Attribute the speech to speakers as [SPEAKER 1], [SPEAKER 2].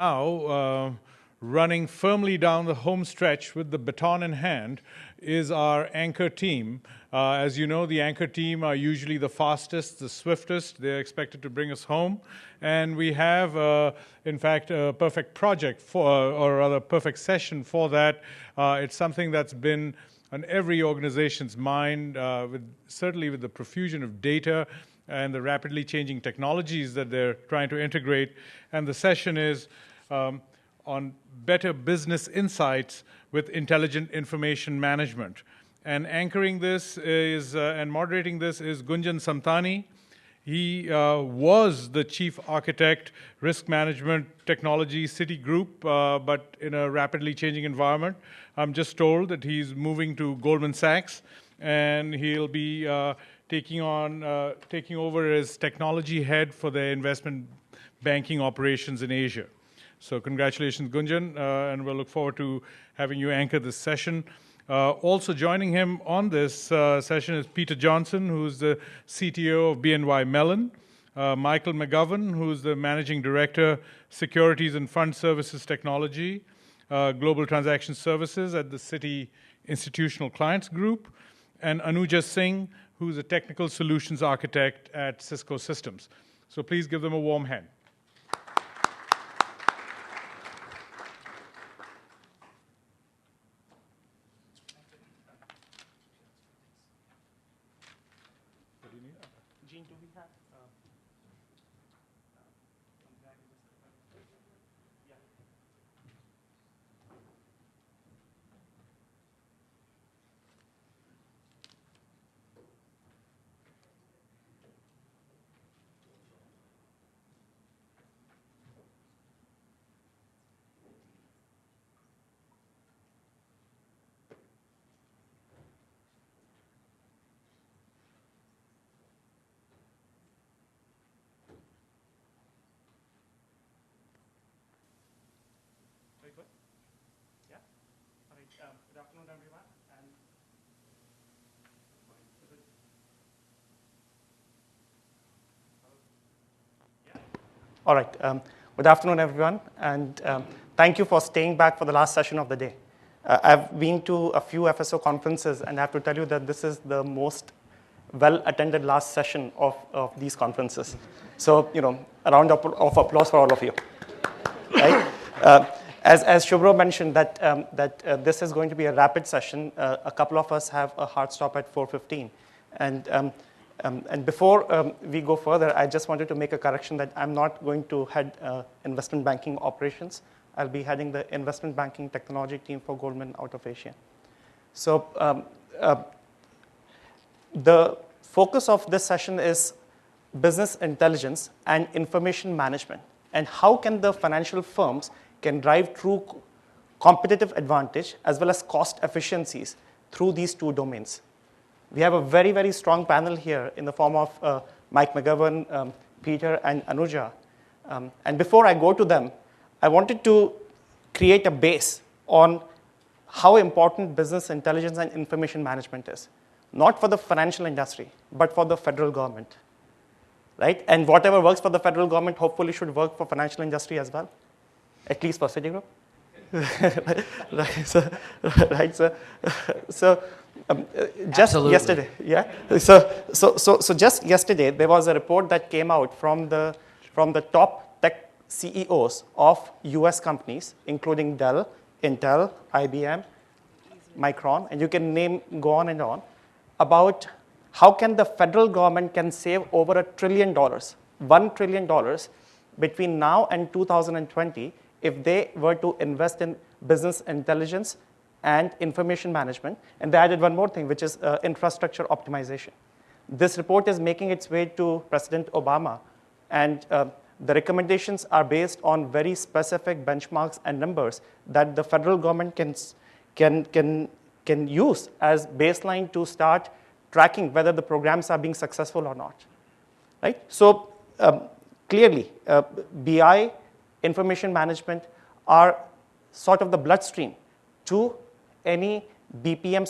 [SPEAKER 1] Now, running firmly down the home stretch with the baton in hand is our anchor team. As you know, the anchor team are usually the fastest, the swiftest. They're expected to bring us home. And we have, in fact, a perfect project for, or rather perfect session for that. It's something that's been on every organization's mind, certainly with the profusion of data and the rapidly changing technologies that they're trying to integrate. And the session is on better business insights with intelligent information management. And anchoring this is, and moderating this is Gunjan Samtani. He was the chief architect, risk management technology, Citigroup, but in a rapidly changing environment. I'm just told that he's moving to Goldman Sachs, and he'll be taking over as technology head for the investment banking operations in Asia. So congratulations, Gunjan, and we'll look forward to having you anchor this session. Also joining him on this session is Peter Johnson, who's the CTO of BNY Mellon, Michael McGovern, who's the Managing Director, Securities and Fund Services Technology, Global Transaction Services at the Citi Institutional Clients Group, and Anuja Singh, who's a Technical Solutions Architect at Cisco Systems. So please give them a warm hand.
[SPEAKER 2] Good afternoon, everyone. All right. Good afternoon, everyone, and thank you for staying back for the last session of the day. I've been to a few FSO conferences, and I have to tell you that this is the most well-attended last session of these conferences. So, a round of applause for all of you. Right? As Shubhro mentioned, that this is going to be a rapid session. A couple of us have a hard stop at 4:15, and before we go further, I just wanted to make a correction that I'm not going to head investment banking operations. I'll be heading the investment banking technology team for Goldman out of Asia. So the focus of this session is business intelligence and information management, and how can the financial firms can drive true competitive advantage as well as cost efficiencies through these two domains. We have a very, very strong panel here in the form of Mike McGovern, Peter, and Anuja. And before I go to them, I wanted to create a base on how important business intelligence and information management is. Not for the financial industry, but for the federal government. Right? And whatever works for the federal government hopefully should work for financial industry as well. At least for Citigroup. So just
[SPEAKER 3] Absolutely.
[SPEAKER 2] yesterday, yeah. So just yesterday, there was a report that came out from the top tech CEOs of U.S. companies, including Dell, Intel, IBM, Micron, and you can go on and on, about how can the federal government can save over $1 trillion, $1 trillion between now and 2020 if they were to invest in business intelligence and information management. And they added one more thing, which is infrastructure optimization. This report is making its way to President Obama, and the recommendations are based on very specific benchmarks and numbers that the federal government can use as baseline to start tracking whether the programs are being successful or not. Right? So clearly, BI, information management are sort of the bloodstream to any BPM